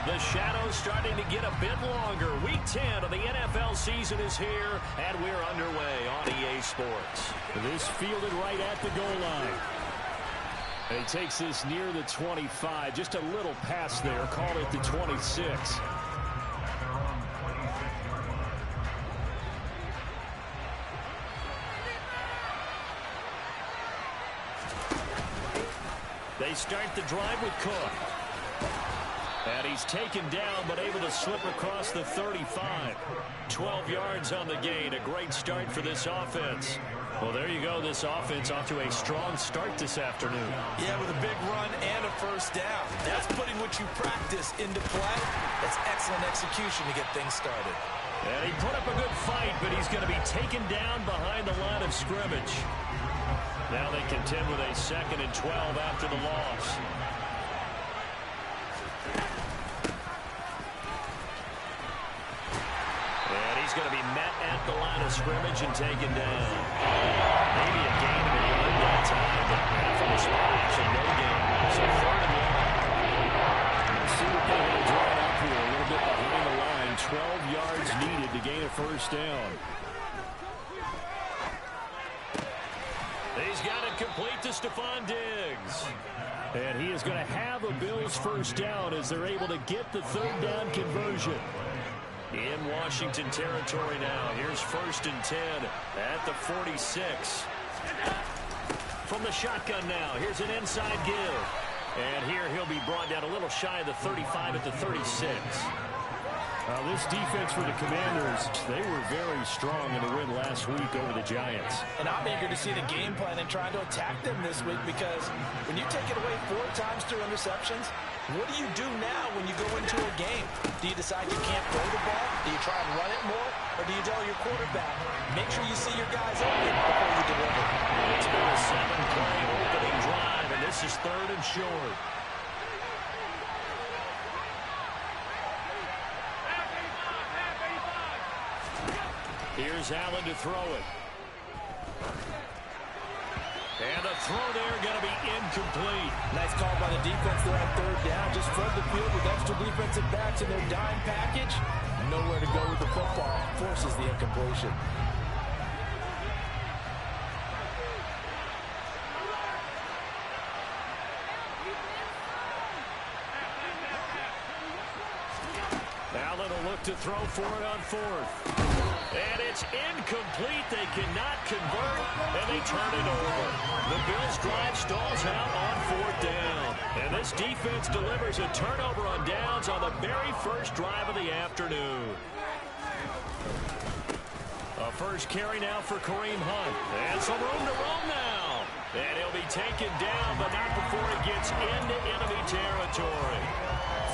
The shadow's starting to get a bit longer. Week 10 of the NFL season is here, and we're underway on EA Sports. This fielded right at the goal line. And he takes this near the 25. Just a little pass there. Call it the 26. They start the drive with Cook. And he's taken down, but able to slip across the 35. 12 yards on the gain. A great start for this offense. Well, there you go. This offense off to a strong start this afternoon. Yeah, with a big run and a first down. That's putting what you practice into play. That's excellent execution to get things started. And he put up a good fight, but he's going to be taken down behind the line of scrimmage. Now they contend with a 2nd and 12 after the loss. And he's going to be met at the line of scrimmage and taken down. Maybe a gain of a yard that time, but from the spot, actually no gain. So 3rd and 1. Let's see what they're going to draw up here. A little bit behind the line. 12 yards needed to gain a first down. He's got it complete to Stephon Diggs. And he is going to have a Bills first down as they're able to get the 3rd down conversion. In Washington territory now. Here's 1st and 10 at the 46. From the shotgun now. Here's an inside give. And here he'll be brought down a little shy of the 35 at the 36. This defense for the Commanders, they were very strong in the win last week over the Giants. And I'm eager to see the game plan and try to attack them this week, because when you take it away 4 times through interceptions, what do you do now when you go into a game? Do you decide you can't throw the ball? Do you try and run it more? Or do you tell your quarterback, make sure you see your guys open before you deliver? It's been a 7-play opening drive, and this is 3rd and short. Here's Allen to throw it. And the throw there going to be incomplete. Nice call by the defense there on 3rd down. Just flood the field with extra defensive backs in their dime package. Nowhere to go with the football. Forces the incompletion. Allen will look to throw for it on 4th. And it's incomplete. They cannot convert, and they turn it over. The Bills drive stalls out on 4th down. And this defense delivers a turnover on downs on the very first drive of the afternoon. A first carry now for Kareem Hunt. And some room to roam now. And he'll be taken down, but not before he gets into enemy territory.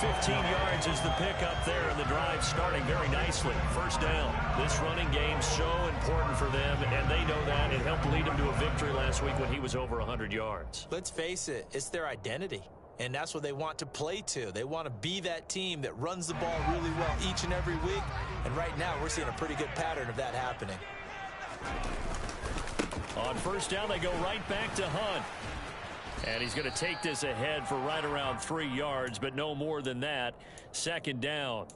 15 yards is the pickup there, and the drive starting very nicely. First down. This running game so important for them, and they know that. It helped lead them to a victory last week when he was over 100 yards. Let's face it, it's their identity, and that's what they want to play to. They want to be that team that runs the ball really well each and every week, and right now we're seeing a pretty good pattern of that happening. On first down, they go right back to Hunt. And he's going to take this ahead for right around 3 yards, but no more than that. 2nd down.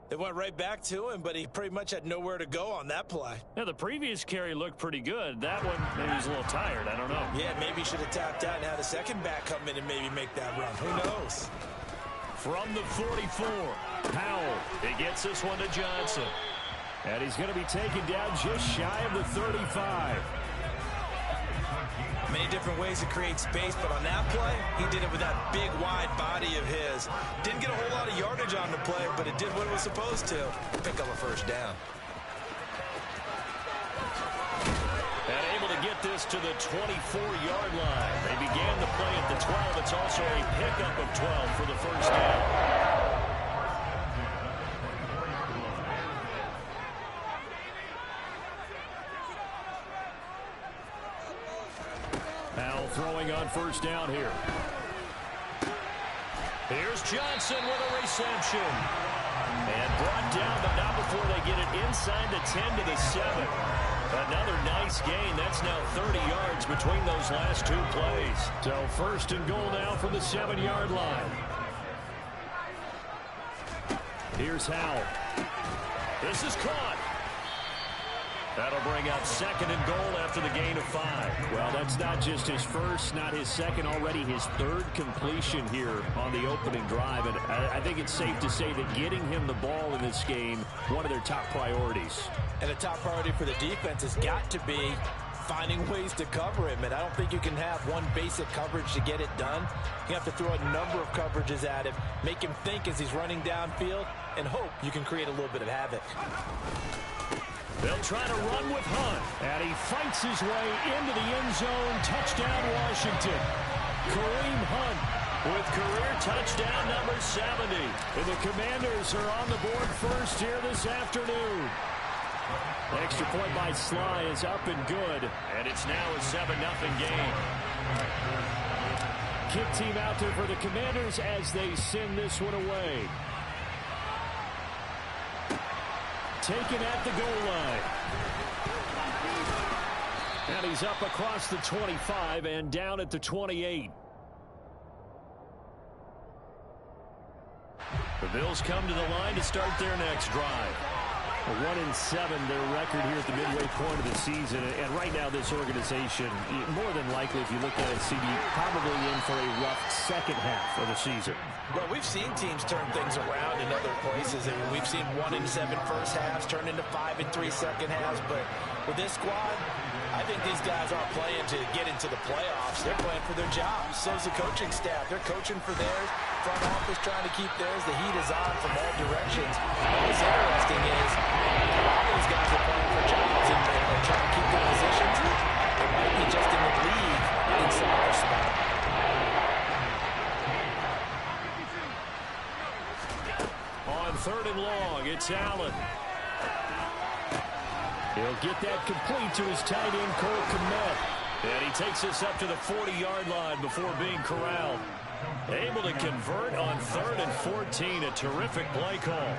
They went right back to him, but he pretty much had nowhere to go on that play. Now, the previous carry looked pretty good. That one, maybe he's a little tired. I don't know. Yeah, maybe he should have tapped out and had a second back come in and maybe make that run. Who knows? From the 44, Powell. He gets this one to Johnson. And he's going to be taken down just shy of the 35. Many different ways to create space, but on that play, he did it with that big, wide body of his. Didn't get a whole lot of yardage on the play, but it did what it was supposed to. Pick up a first down. And able to get this to the 24-yard line. They began the play at the 12. It's also a pickup of 12 for the first down. Powell throwing on first down here. Here's Johnson with a reception. And brought down, but not before they get it inside the 10 to the 7. Another nice gain. That's now 30 yards between those last 2 plays. So 1st and goal now from the 7-yard line. Here's Howell. This is caught. That'll bring up 2nd and goal after the gain of 5. Well, that's not just his first, not his second, already his 3rd completion here on the opening drive. And I think it's safe to say that getting him the ball in this game, one of their top priorities. And a top priority for the defense has got to be finding ways to cover him. And I don't think you can have one basic coverage to get it done. You have to throw a number of coverages at him, make him think as he's running downfield, and hope you can create a little bit of havoc. They'll try to run with Hunt. And he fights his way into the end zone. Touchdown, Washington. Kareem Hunt with career touchdown number 70. And the Commanders are on the board first here this afternoon. Extra point by Sly is up and good. And it's now a 7-0 game. Kick team out there for the Commanders as they send this one away. Taken at the goal line. And he's up across the 25 and down at the 28. The Bills come to the line to start their next drive. 1-7 their record here at the midway point of the season. And right now this organization, more than likely if you look at it, CD, probably in for a rough second half of the season. Well, we've seen teams turn things around in other places. I mean, we've seen 1-7 first halves turn into 5-3 second halves. But with this squad, I think these guys aren't playing to get into the playoffs. They're playing for their jobs. So's the coaching staff. They're coaching for theirs. Front office trying to keep theirs. The heat is on from all directions. And what's interesting is a lot of these guys are playing for jobs and trying to keep their positions. They might be just in the league in some other spot. On 3rd and long, it's Allen. He'll get that complete to his tight end, Cole Kmet. And he takes us up to the 40-yard line before being corralled. Able to convert on 3rd and 14. A terrific play call.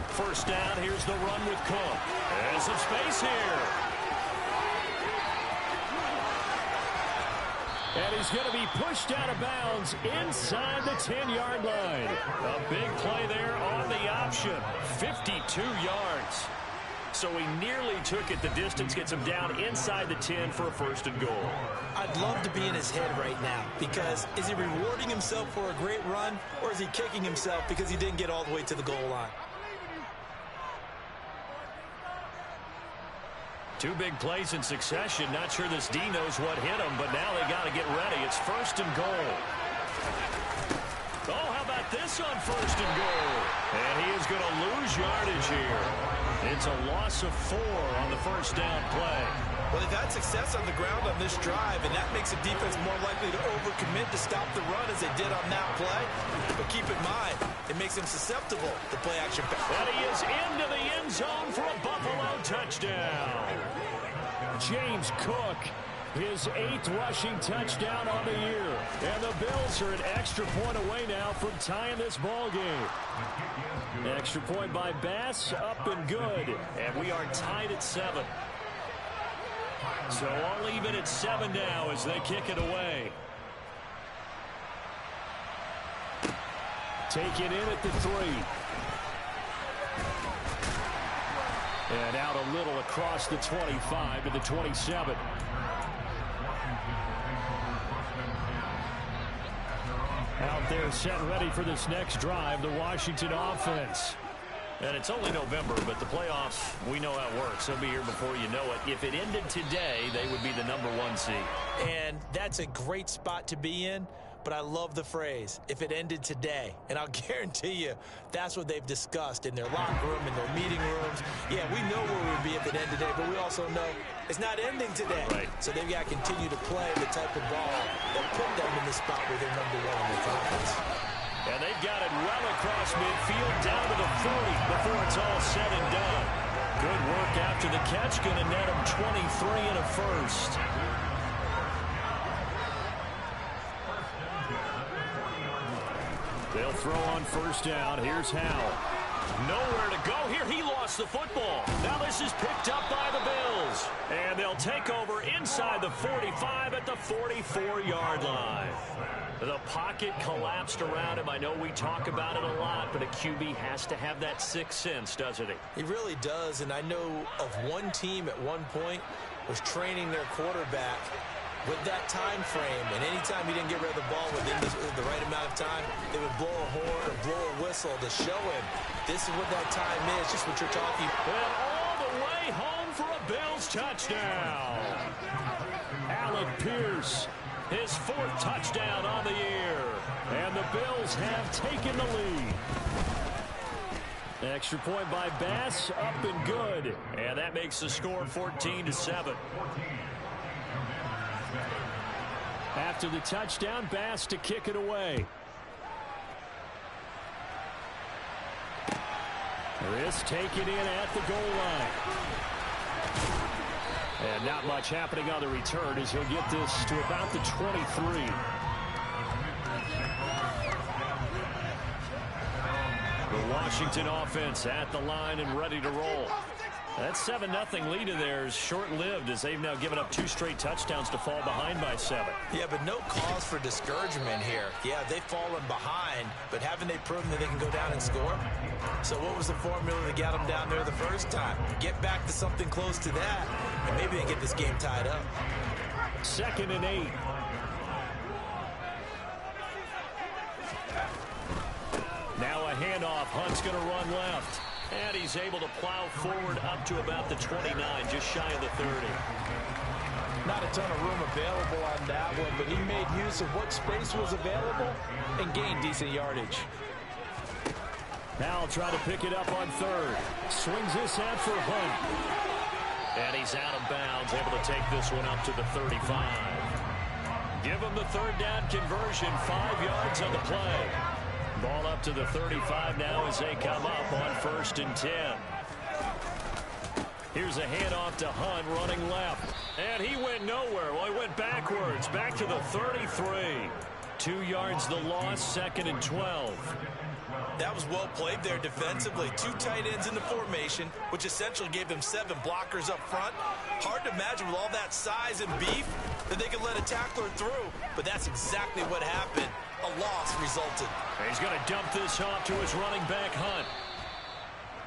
First down, here's the run with Cook. There's some space here. And he's going to be pushed out of bounds inside the 10-yard line. A big play there on the option. 52 yards. So he nearly took it the distance, gets him down inside the 10 for a 1st and goal. I'd love to be in his head right now, because is he rewarding himself for a great run, or is he kicking himself because he didn't get all the way to the goal line? 2 big plays in succession. Not sure this D knows what hit him, but now they got to get ready. It's 1st and goal. Oh, how about this on 1st and goal? And he is going to lose yardage here. It's a loss of 4 on the 1st down play. Well, they've had success on the ground on this drive, and that makes the defense more likely to overcommit to stop the run as they did on that play. But keep in mind, it makes them susceptible to play action pass. And he is into the end zone for a Buffalo touchdown. James Cook, his 8th rushing touchdown on the year. And the Bills are an extra point away now from tying this ball game. Extra point by Bass, up and good. And we are tied at 7. So all even at 7 now as they kick it away. Taken in at the 3. And out a little across the 25 to the 27. Out there set and ready for this next drive, the Washington offense. And it's only November, but the playoffs, we know how it works. They'll be here before you know it. If it ended today, they would be the number 1 seed. And that's a great spot to be in, but I love the phrase, if it ended today. And I'll guarantee you, that's what they've discussed in their locker room, in their meeting rooms. Yeah, we know where we would be if it ended today, but we also know it's not ending today. Right. So they've got to continue to play the type of ball that put them in the spot where they're number 1 in the conference. And they've got it well across midfield, down to the 40 before it's all said and done. Good work after the catch, going to net them 23 and a 1st. They'll throw on 1st down. Here's Howell. Nowhere to go here. He lost lost the football. Now this is picked up by the Bills. And they'll take over inside the 45 at the 44-yard line. The pocket collapsed around him. I know we talk about it a lot, but a QB has to have that sixth sense, doesn't he? He really does, and I know of one team at one point was training their quarterback with that time frame, and anytime he didn't get rid of the ball within the right amount of time, they would blow a horn or blow a whistle to show him this is what that time is, just what you're talking about. And all the way home for a Bills touchdown. Alec Pierce, his fourth touchdown on the year. And the Bills have taken the lead. Extra point by Bass, up and good. And that makes the score 14-7. After the touchdown, Bass to kick it away. This taken in at the goal line. And not much happening on the return as he'll get this to about the 23. The Washington offense at the line and ready to roll. That 7-0 lead of theirs short-lived as they've now given up 2 straight touchdowns to fall behind by 7. Yeah, but no cause for discouragement here. Yeah, they've fallen behind, but haven't they proven that they can go down and score? So what was the formula that got them down there the first time? Get back to something close to that, and maybe they get this game tied up. 2nd and 8. Now a handoff. Hunt's going to run left. And he's able to plow forward up to about the 29, just shy of the 30. Not a ton of room available on that one, but he made use of what space was available and gained decent yardage. Now try to pick it up on 3rd. Swings this out for Hunt. And he's out of bounds, able to take this one up to the 35. Give him the 3rd down conversion, 5 yards on the play. Ball up to the 35 now as they come up on 1st and 10. Here's a handoff to Hunt running left. And he went nowhere. Well, he went backwards. Back to the 33. 2 yards the loss, 2nd and 12. That was well played there defensively. 2 tight ends in the formation, which essentially gave them 7 blockers up front. Hard to imagine with all that size and beef that they could let a tackler through. But that's exactly what happened. A loss resulted. He's going to dump this off to his running back, Hunt.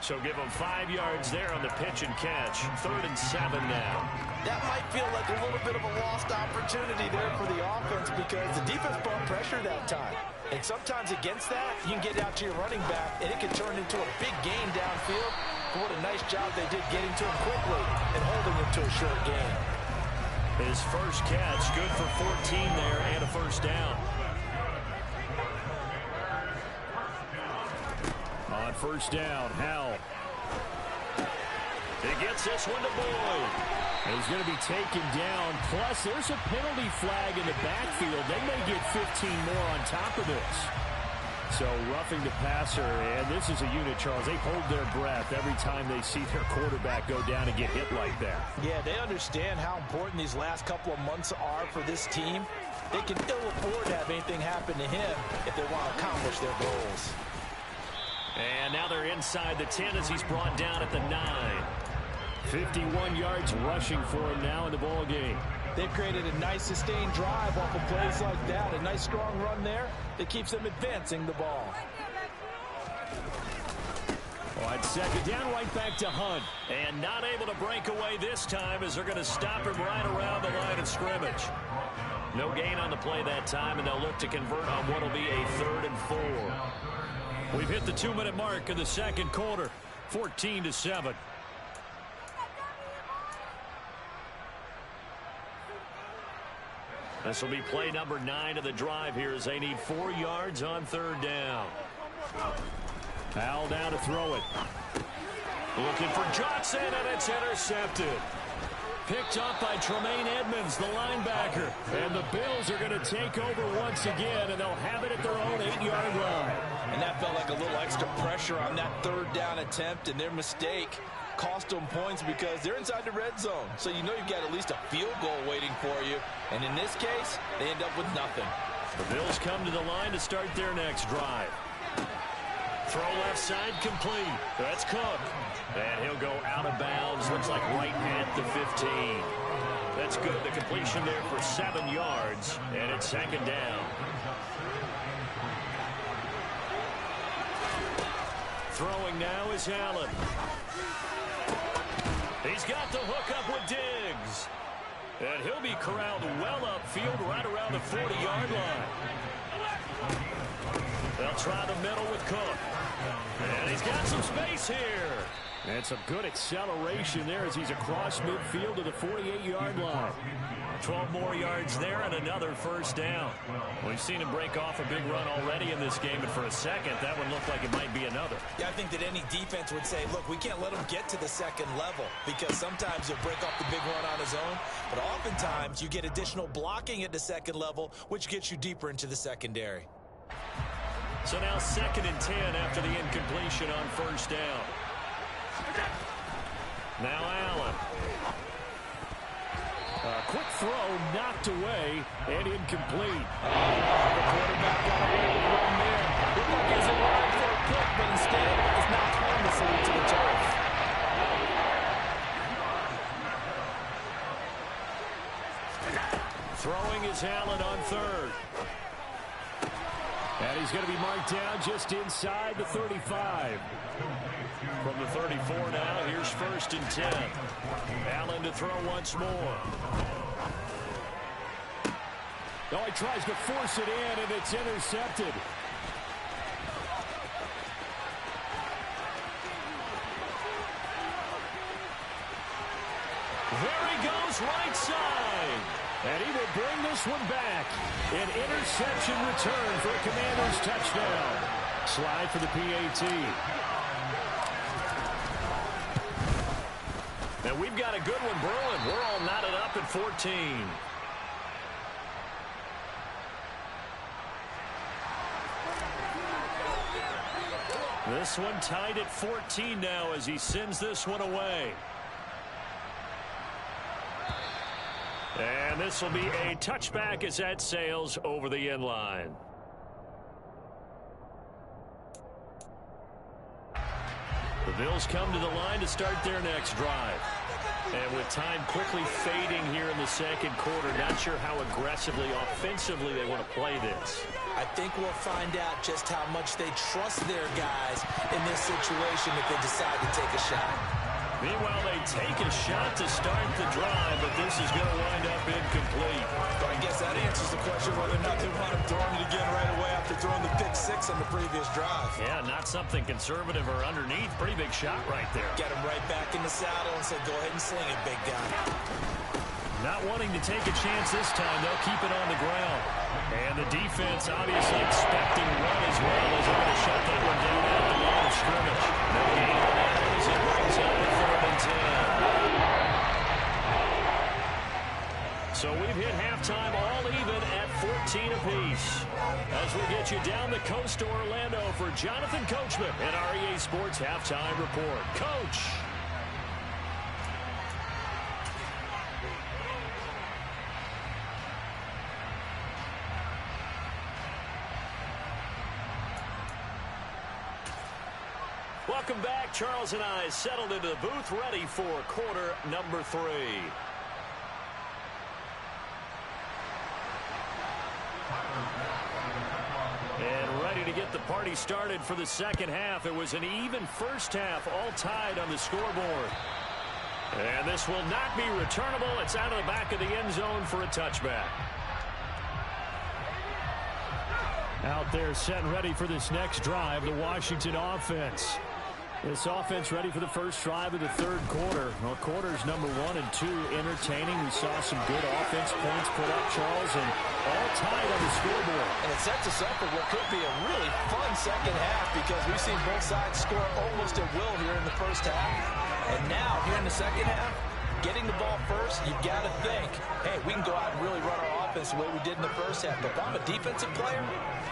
So give him 5 yards there on the pitch and catch. 3rd and 7 now. That might feel like a little bit of a lost opportunity there for the offense because the defense brought pressure that time. And sometimes against that, you can get out to your running back, and it can turn into a big gain downfield. But what a nice job they did getting to him quickly and holding him to a short gain. His first catch, good for 14 there and a 1st down. On 1st down, Howell. He gets this one to Boyd. He's going to be taken down. Plus, there's a penalty flag in the backfield. They may get 15 more on top of this. So roughing the passer, and this is a unit, Charles. They hold their breath every time they see their quarterback go down and get hit like that. Yeah, they understand how important these last couple of months are for this team. They can ill afford to have anything happen to him if they want to accomplish their goals. And now they're inside the 10 as he's brought down at the 9. 51 yards rushing for him now in the ball game. They've created a nice sustained drive off of plays like that. A nice strong run there that keeps them advancing the ball. On 2nd down, right back to Hunt. And not able to break away this time as they're going to stop him right around the line of scrimmage. No gain on the play that time, and they'll look to convert on what will be a 3rd and 4. We've hit the 2-minute mark of the 2nd quarter, 14-7. This will be play number 9 of the drive here as they need 4 yards on 3rd down. Howell down to throw it. Looking for Johnson, and it's intercepted. Picked up by Tremaine Edmonds, the linebacker. And the Bills are going to take over once again, and they'll have it at their own 8-yard line. And that felt like a little extra pressure on that 3rd down attempt, and their mistake cost them points because they're inside the red zone. So you know you've got at least a field goal waiting for you. And in this case, they end up with nothing. The Bills come to the line to start their next drive. Throw left side complete. That's Cook. And he'll go out of bounds. Looks like right at the 15. That's good. The completion there for 7 yards. And it's second down. Throwing now is Allen. He's got the hook up with Diggs. And he'll be corralled well upfield right around the 40-yard line. They'll try the middle with Cook. And he's got some space here. And some good acceleration there as he's across midfield to the 48-yard line. 12 more yards there and another first down. We've seen him break off a big run already in this game, and for a second, that one looked like it might be another. Yeah, I think that any defense would say, look, we can't let him get to the second level because sometimes he'll break off the big run on his own, but oftentimes you get additional blocking at the second level, which gets you deeper into the secondary. So now 2nd and 10 after the incompletion on first down. Now Allen. Quick throw knocked away and incomplete. The quarterback got away with one there. Looked like he was in line for a pick, but instead is knocked harmlessly to the turf. Throwing is Allen on 3rd. And he's going to be marked down just inside the 35. From the 34 now, here's 1st and 10. Allen to throw once more. Oh, he tries to force it in, and it's intercepted. There he goes, right side. And he will bring this one back. An interception return for a Commanders touchdown. Slide for the PAT. Now we've got a good one brewing. We're all knotted up at 14. This one tied at 14 now as he sends this one away. And this will be a touchback as that sails over the end line. The Bills come to the line to start their next drive. And with time quickly fading here in the second quarter, not sure how aggressively, offensively they want to play this. I think we'll find out just how much they trust their guys in this situation if they decide to take a shot. Meanwhile, they take a shot to start the drive, but this is going to wind up incomplete. So I guess that answers the question whether or not they want him throwing it again right away after throwing the pick 6 on the previous drive. Yeah, not something conservative or underneath. Pretty big shot right there. Get him right back in the saddle and say, go ahead and sling it, big guy. Not wanting to take a chance this time, they'll keep it on the ground. And the defense obviously expecting run as well as they're going to shut that one down at the line of scrimmage. No gain on that as it brings up the 3rd and 10. So we've hit halftime all even at 14 apiece. As we get you down the coast to Orlando for Jonathan Coachman at our EA Sports Halftime Report. Coach. Welcome back. Charles and I settled into the booth, ready for quarter number 3. And ready to get the party started for the second half. It was an even first half, all tied on the scoreboard. And this will not be returnable. It's out of the back of the end zone for a touchback. Out there set and ready for this next drive, the Washington offense. This offense ready for the first drive of the third quarter. Well, quarters number 1 and 2 entertaining. We saw some good offense points put up, Charles, and all tied on the scoreboard. And it sets us up for what could be a really fun second half because we've seen both sides score almost at will here in the first half. And now, here in the second half, getting the ball first, you've got to think, hey, we can go out and really run our offense the way we did in the first half. But if I'm a defensive player,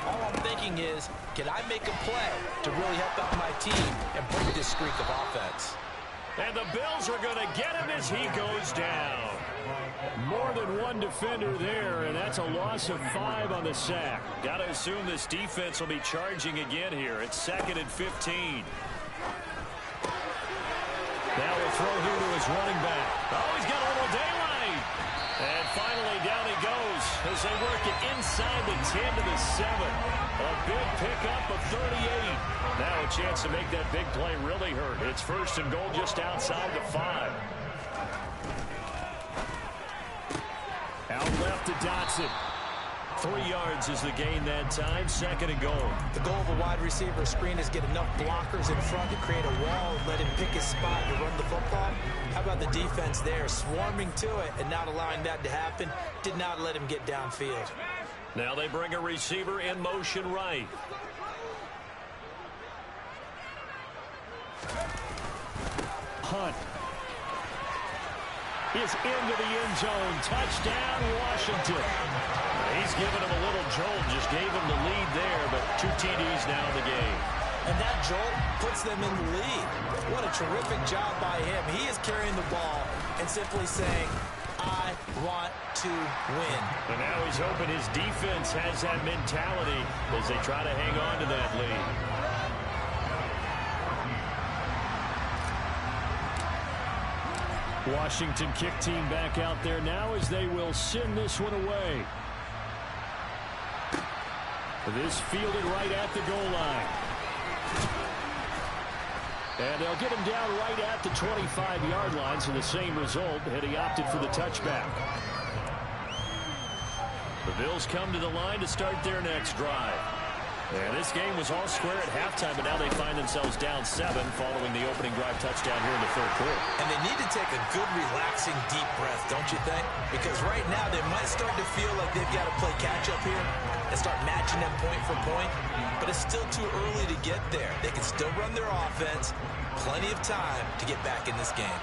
all I'm thinking is, can I make a play to really help out my team and break this streak of offense? And the Bills are going to get him as he goes down. More than one defender there, and that's a loss of 5 on the sack. Got to assume this defense will be charging again here. It's 2nd and 15. Now a throw here to his running back. Oh, he's got a little daylight. And finally down he goes as they work it inside the 10 to the 7. A big pickup of 38. Now a chance to make that big play really hurt. It's 1st and goal just outside the 5. Out left to Dotson. 3 yards is the gain that time. 2nd and goal. The goal of a wide receiver screen is get enough blockers in front to create a wall and let him pick his spot to run the football. How about the defense there, swarming to it and not allowing that to happen? Did not let him get downfield. Now they bring a receiver in motion right. Hunt is into the end zone. Touchdown, Washington. He's giving him a little jolt. Just gave him the lead there, but 2 TDs now in the game. And that jolt puts them in the lead. What a terrific job by him. He is carrying the ball and simply saying, I want to win. And now he's hoping his defense has that mentality as they try to hang on to that lead. Washington kick team back out there now as they will send this one away. This fielded right at the goal line. And they'll get him down right at the 25-yard line, so the same result, and he opted for the touchback. The Bills come to the line to start their next drive. And this game was all square at halftime, but now they find themselves down 7 following the opening drive touchdown here in the 3rd quarter. And they need to take a good, relaxing, deep breath, don't you think? Because right now they might start to feel like they've got to play catch-up here and start matching them point for point. But it's still too early to get there. They can still run their offense. Plenty of time to get back in this game.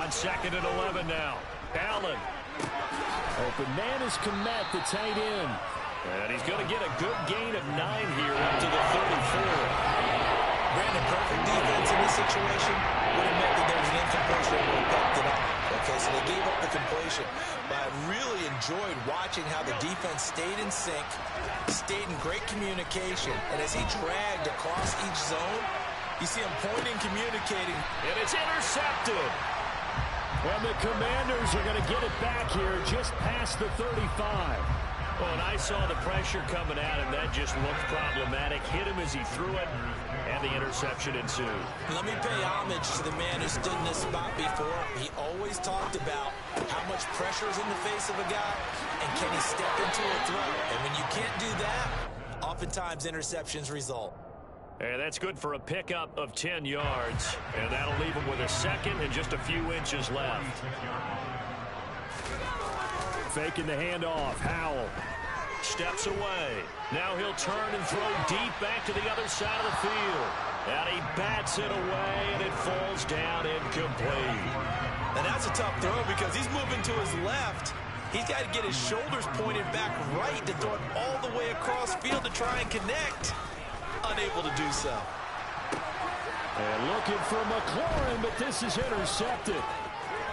On 2nd and 11 now. Allen. Open man is Komet, the tight end. And he's going to get a good gain of 9 here up to the 34. Brandon, perfect defense in this situation would have meant that there was an incompletion and would have picked it up. Okay, so they gave up the completion. But I really enjoyed watching how the defense stayed in sync, stayed in great communication, and as he dragged across each zone, you see him pointing, communicating. And it's intercepted. And the Commanders are going to get it back here just past the 35. Well, and I saw the pressure coming at him. That just looked problematic. Hit him as he threw it, and the interception ensued. Let me pay homage to the man who stood in this spot before. He always talked about how much pressure is in the face of a guy, and can he step into a throw. And when you can't do that, oftentimes interceptions result. And that's good for a pickup of 10 yards. And that'll leave him with a 2nd and just a few inches left. Faking the handoff. Howell steps away. Now he'll turn and throw deep back to the other side of the field. And he bats it away, and it falls down incomplete. And that's a tough throw because he's moving to his left. He's got to get his shoulders pointed back right to throw it all the way across field to try and connect. Unable to do so. And looking for McLaurin, but this is intercepted.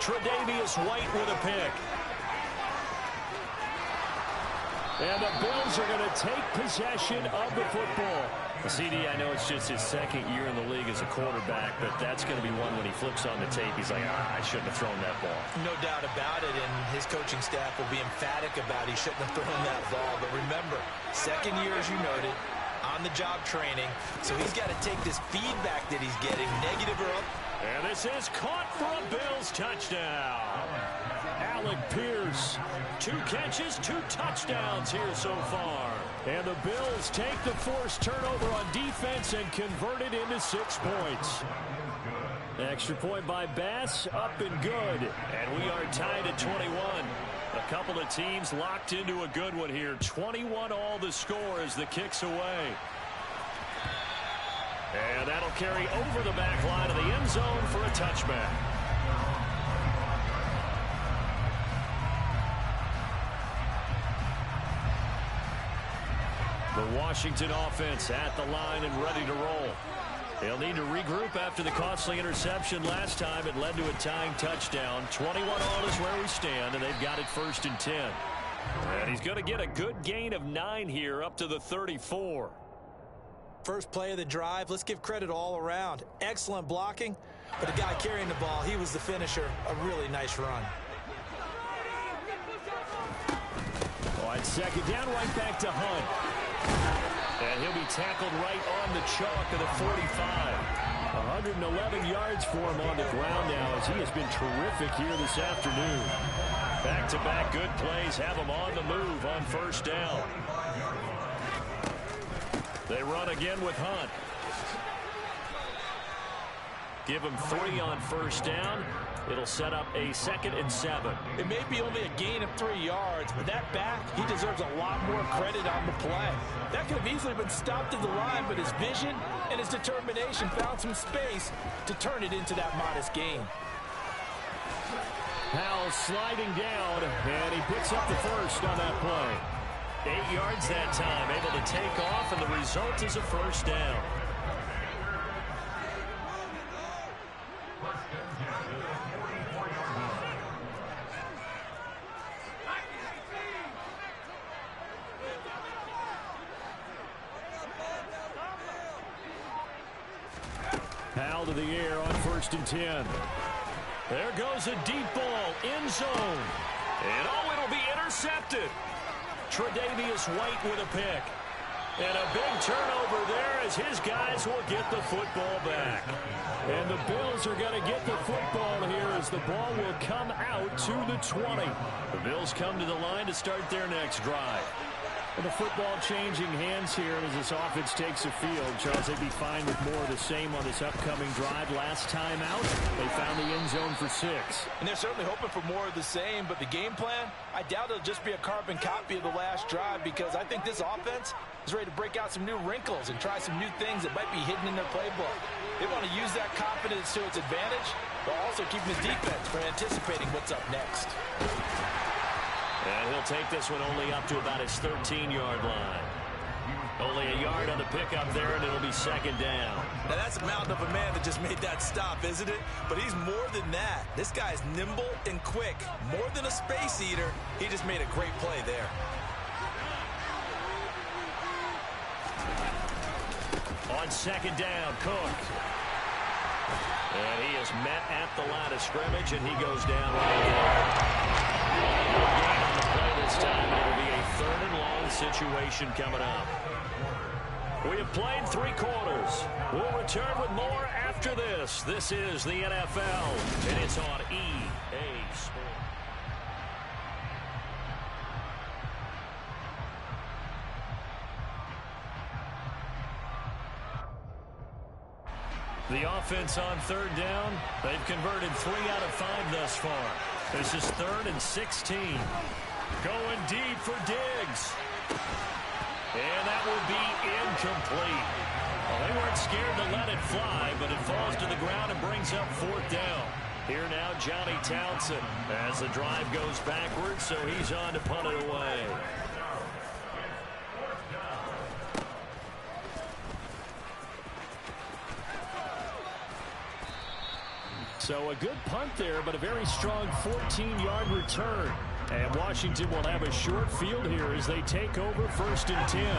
Tre'Davious White with a pick. And the Bills are going to take possession of the football. CD, I know it's just his 2nd year in the league as a quarterback, but that's going to be one when he flips on the tape. He's like, I shouldn't have thrown that ball. No doubt about it, and his coaching staff will be emphatic about he shouldn't have thrown that ball. But remember, 2nd year, as you noted, on-the-job training, so he's got to take this feedback that he's getting, negative or up. And this is caught for a Bills touchdown. Alec Pierce. 2 catches, 2 touchdowns here so far. And the Bills take the forced turnover on defense and convert it into 6 points. Extra point by Bass, up and good. And we are tied at 21. A couple of teams locked into a good one here. 21 all the score as the kick's away. And that'll carry over the back line of the end zone for a touchback. The Washington offense at the line and ready to roll. They'll need to regroup after the costly interception last time. It led to a tying touchdown. 21 all is where we stand, and they've got it 1st and 10. And he's going to get a good gain of 9 here up to the 34. First play of the drive, let's give credit all around. Excellent blocking, but the guy carrying the ball, he was the finisher. A really nice run. On 2nd down, right back to Hunt. And he'll be tackled right on the chalk of the 45. 111 yards for him on the ground now as he has been terrific here this afternoon. Back-to-back good plays have him on the move on 1st down. They run again with Hunt. Give him 3 on 1st down. It'll set up a 2nd and 7. It may be only a gain of 3 yards, but that back, he deserves a lot more credit on the play. That could have easily been stopped at the line, but his vision and his determination found some space to turn it into that modest gain. Howell sliding down, and he picks up the 1st on that play. 8 yards that time, able to take off, and the result is a 1st down. Howell to the air on 1st and 10. There goes a deep ball, end zone. And oh, it'll be intercepted. Tre'Davious White with a pick. And a big turnover there as his guys will get the football back. And the Bills are going to get the football here as the ball will come out to the 20. The Bills come to the line to start their next drive. And the football changing hands here as this offense takes the field. Charles, they'd be fine with more of the same on this upcoming drive. Last time out, they found the end zone for 6. And they're certainly hoping for more of the same, but the game plan, I doubt it'll just be a carbon copy of the last drive because I think this offense is ready to break out some new wrinkles and try some new things that might be hidden in their playbook. They want to use that confidence to its advantage, while also keeping his defense from anticipating what's up next. And he'll take this one only up to about his 13-yard line. Only a yard on the pickup there, and it'll be 2nd down. Now, that's a mountain of a man that just made that stop, isn't it? But he's more than that. This guy's nimble and quick. More than a space eater, he just made a great play there. On 2nd down, Cook. And he is met at the line of scrimmage, and he goes down right again. Gain on the play this time. It'll be a 3rd and long situation coming up. We have played 3 quarters. We'll return with more after this. This is the NFL, and it's on EA Sports. The offense on 3rd down, they've converted 3 out of 5 thus far. This is 3rd and 16. Going deep for Diggs. And that will be incomplete. Well, they weren't scared to let it fly, but it falls to the ground and brings up 4th down. Here now, Johnny Townsend, as the drive goes backwards, so he's on to punt it away. So a good punt there, but a very strong 14-yard return. And Washington will have a short field here as they take over 1st and 10.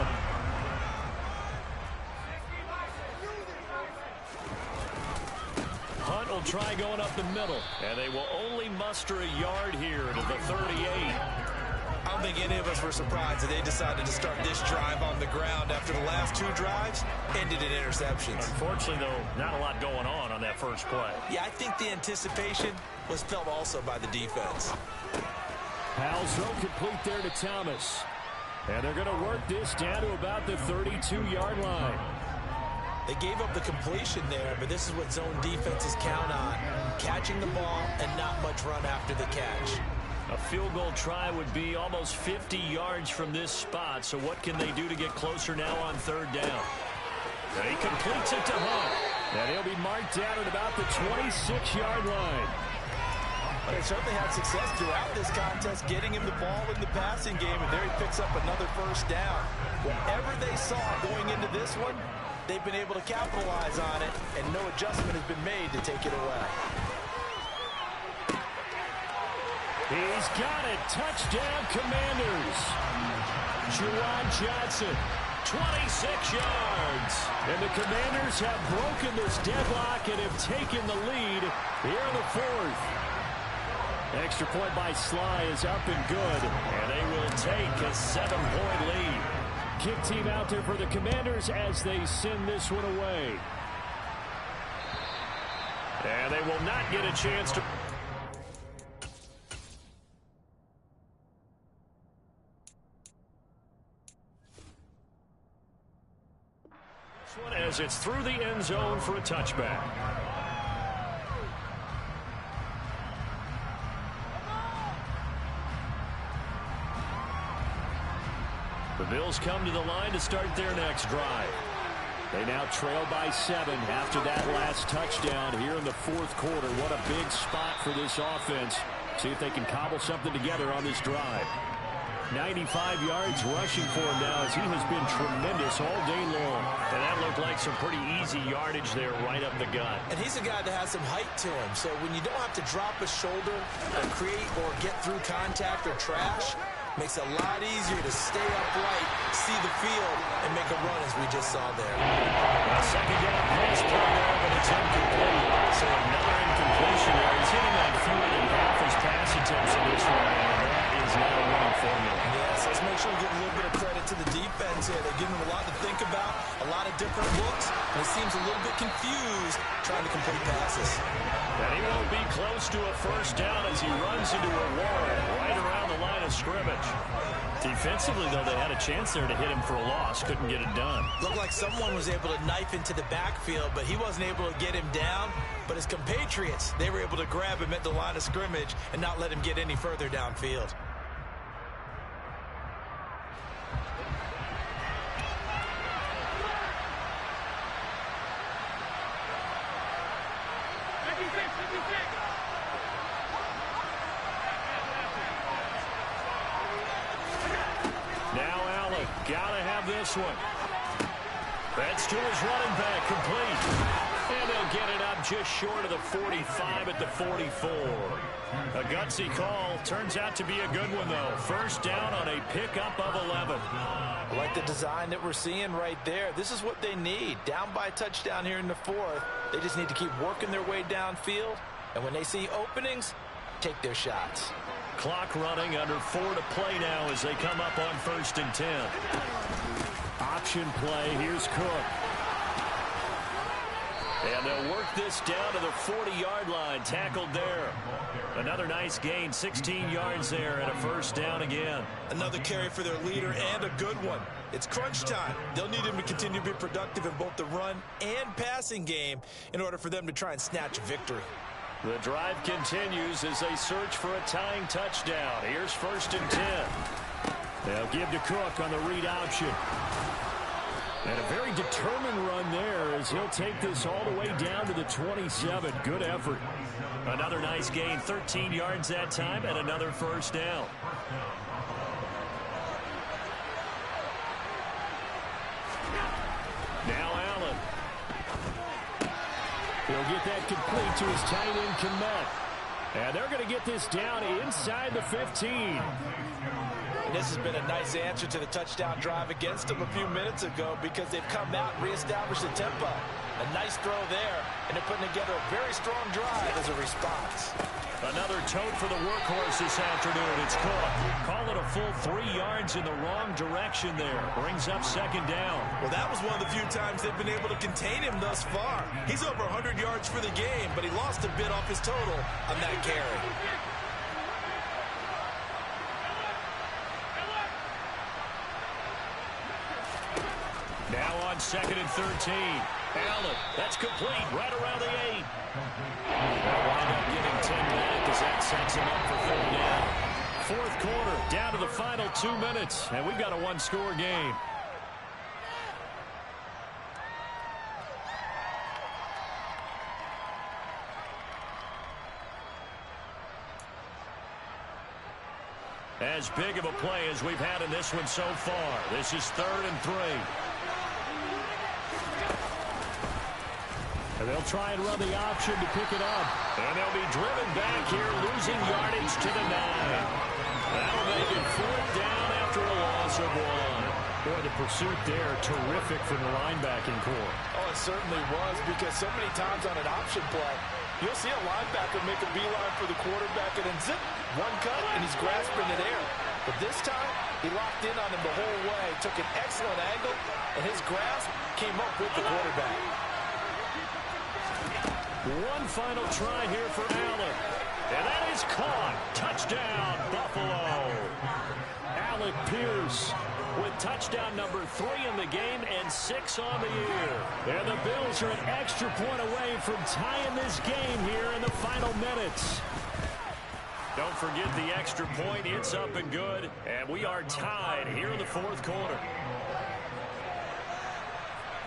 Hunt will try going up the middle, and they will only muster a yard here to the 38. I don't think any of us were surprised that they decided to start this drive on the ground after the last 2 drives ended in interceptions. Unfortunately, though, not a lot going on that first play. Yeah, I think the anticipation was felt also by the defense. Howell's throw complete there to Thomas. And they're going to work this down to about the 32-yard line. They gave up the completion there, but this is what zone defenses count on. Catching the ball and not much run after the catch. A field goal try would be almost 50 yards from this spot. So what can they do to get closer now on 3rd down? And he completes it to Hunt. And he'll be marked down at about the 26-yard line. But they certainly had success throughout this contest, getting him the ball in the passing game, and there he picks up another 1st down. Whatever they saw going into this one, they've been able to capitalize on it, and no adjustment has been made to take it away. He's got it. Touchdown, Commanders. Juwan Johnson, 26 yards. And the Commanders have broken this deadlock and have taken the lead here in the fourth. Extra point by Sly is up and good. And they will take a 7-point lead. Kick team out there for the Commanders as they send this one away. And they will not get a chance to... as it's through the end zone for a touchback. The Bills come to the line to start their next drive. They now trail by 7 after that last touchdown here in the fourth quarter. What a big spot for this offense. See if they can cobble something together on this drive. 95 yards rushing for him now as he has been tremendous all day long. And that looked like some pretty easy yardage there right up the gut. And he's a guy that has some height to him. So when you don't have to drop a shoulder or create or get through contact or trash, makes it a lot easier to stay upright, see the field, and make a run as we just saw there. A second down pass play there, but it's incomplete. So another incompletion there. He's hitting on fewer than half his pass attempts in this one. Is not a winning formula. Yes, let's make sure we give a little bit of credit to the defense here. They give him a lot to think about, a lot of different looks, and he seems a little bit confused trying to complete passes. And he won't be close to a first down as he runs into a wall right around the line of scrimmage. Defensively, though, they had a chance there to hit him for a loss. Couldn't get it done. Looked like someone was able to knife into the backfield, but he wasn't able to get him down. But his compatriots, they were able to grab him at the line of scrimmage and not let him get any further downfield. Gotta have this one. That's to his running back, complete. And they'll get it up just short of the 45 at the 44. A gutsy call. Turns out to be a good one, though. First down on a pickup of 11. I like the design that we're seeing right there. This is what they need. Down by a touchdown here in the fourth. They just need to keep working their way downfield. And when they see openings, take their shots. Clock running, under 4 to play now as they come up on 1st and 10. Option play. Here's Cook. And they'll work this down to the 40-yard line. Tackled there. Another nice gain. 16 yards there and a first down again. Another carry for their leader and a good one. It's crunch time. They'll need him to continue to be productive in both the run and passing game in order for them to try and snatch a victory. The drive continues as they search for a tying touchdown. Here's 1st and 10. They'll give to Cook on the read option. And a very determined run there as he'll take this all the way down to the 27. Good effort. Another nice gain, 13 yards that time, and another first down. Now Allen. He'll get that complete to his tight end, Kmet. And they're going to get this down inside the 15. And this has been a nice answer to the touchdown drive against them a few minutes ago because they've come out and reestablished the tempo. A nice throw there, and they're putting together a very strong drive as a response. Another tote for the workhorse this afternoon. It's Cook. Call it a full 3 yards in the wrong direction there. Brings up 2nd down. Well, that was one of the few times they've been able to contain him thus far. He's over 100 yards for the game, but he lost a bit off his total on that carry. Now on 2nd and 13. Allen, that's complete, right around the 8. They'll wind up getting 10 back as that sets him up for 4th down. Fourth quarter, down to the final 2 minutes, and we've got a one-score game. As big of a play as we've had in this one so far. This is 3rd and 3. And they'll try and run the option to pick it up. And they'll be driven back here, losing yardage to the 9. That'll make it 4th down after a loss of 1. Boy, the pursuit there, terrific from the linebacking core. Oh, it certainly was, because so many times on an option play, you'll see a linebacker make a beeline for the quarterback and then zip, one cut, and he's grasping it air. But this time, he locked in on him the whole way, took an excellent angle, and his grasp came up with the quarterback. One final try here for Allen. And that is caught. Touchdown, Buffalo. Alec Pierce with touchdown number 3 in the game and 6 on the year. And the Bills are an extra point away from tying this game here in the final minutes. Don't forget the extra point. It's up and good. And we are tied here in the 4th quarter.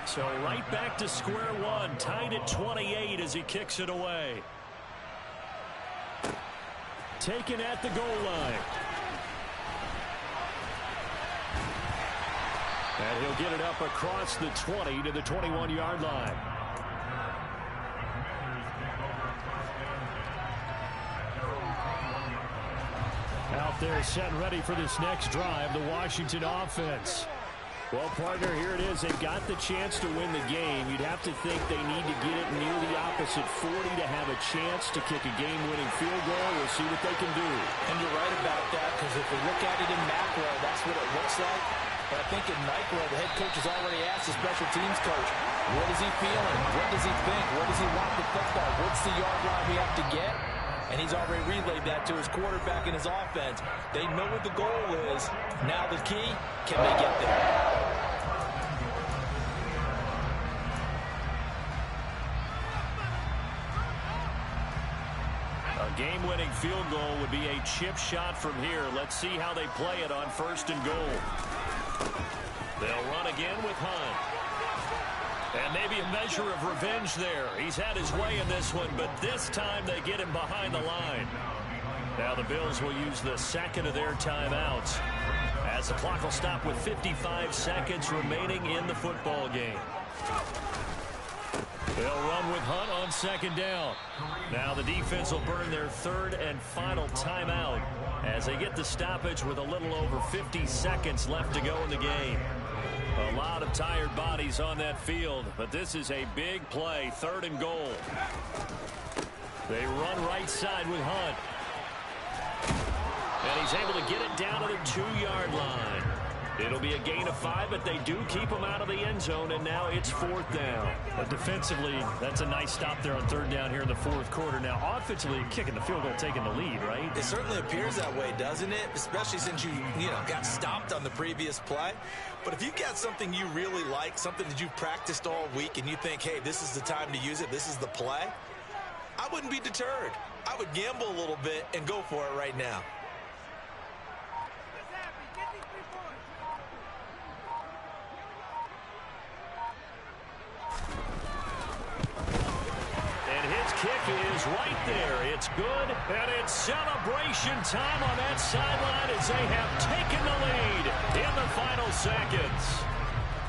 So right back to square one, tied at 28 as he kicks it away. Taken at the goal line. And he'll get it up across the 20 to the 21-yard line. Out there set and ready for this next drive, the Washington offense. Well, partner, here it is. They've got the chance to win the game. You'd have to think they need to get it near the opposite 40 to have a chance to kick a game-winning field goal. We'll see what they can do. And you're right about that, because if we look at it in macro, that's what it looks like. But I think in micro, the head coach has already asked the special teams coach, what is he feeling? What does he think? Where does he want the football? What's the yard line we have to get? And he's already relayed that to his quarterback and his offense. They know what the goal is. Now the key, can they get there? A game-winning field goal would be a chip shot from here. Let's see how they play it on 1st and goal. They'll run again with Hunt. And maybe a measure of revenge there. He's had his way in this one, but this time they get him behind the line. Now the Bills will use the second of their timeouts, as the clock will stop with 55 seconds remaining in the football game. They'll run with Hunt on 2nd down. Now the defense will burn their 3rd and final timeout as they get the stoppage with a little over 50 seconds left to go in the game. A lot of tired bodies on that field, but this is a big play, 3rd and goal. They run right side with Hunt. And he's able to get it down to the 2-yard line. It'll be a gain of 5, but they do keep him out of the end zone, and now it's 4th down. But defensively, that's a nice stop there on 3rd down here in the 4th quarter. Now, offensively, kicking the field goal, taking the lead, right? It certainly appears that way, doesn't it? Especially since you got stopped on the previous play. But if you've got something you really like, something that you've practiced all week, and you think, hey, this is the time to use it, this is the play, I wouldn't be deterred. I would gamble a little bit and go for it right now. Kick is right there. It's good, and it's celebration time on that sideline as they have taken the lead in the final seconds.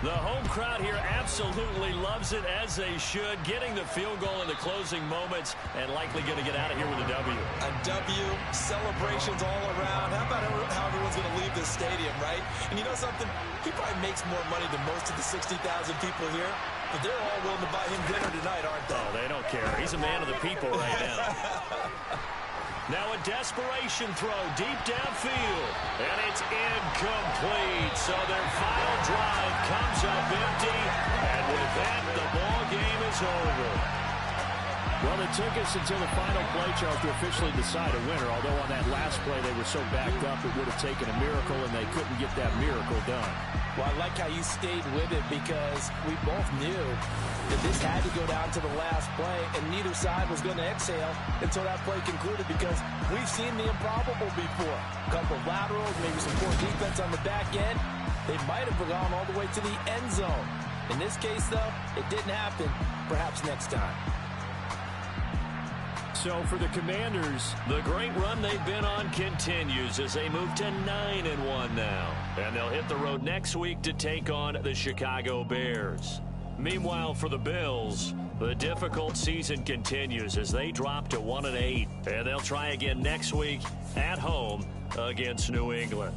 The home crowd here absolutely loves it, as they should, getting the field goal in the closing moments and likely going to get out of here with a W. A W, celebrations all around. How about how everyone's going to leave this stadium, right? And you know something? He probably makes more money than most of the 60,000 people here. But they're all willing to buy him dinner tonight, aren't they? Oh, they don't care. He's a man of the people right now. Now a desperation throw deep downfield. And it's incomplete. So their final drive comes up empty. And with that, the ball game is over. Well, it took us until the final play, Charles, to officially decide a winner. Although on that last play they were so backed up it would have taken a miracle, and they couldn't get that miracle done. Well, I like how you stayed with it, because we both knew that this had to go down to the last play, and neither side was going to exhale until that play concluded, because we've seen the improbable before. A couple of laterals, maybe some poor defense on the back end. They might have gone all the way to the end zone. In this case, though, it didn't happen. Perhaps next time. So for the Commanders, the great run they've been on continues as they move to 9-1 now. And they'll hit the road next week to take on the Chicago Bears. Meanwhile, for the Bills, The difficult season continues as they drop to 1-8, and they'll try again next week at home against New England.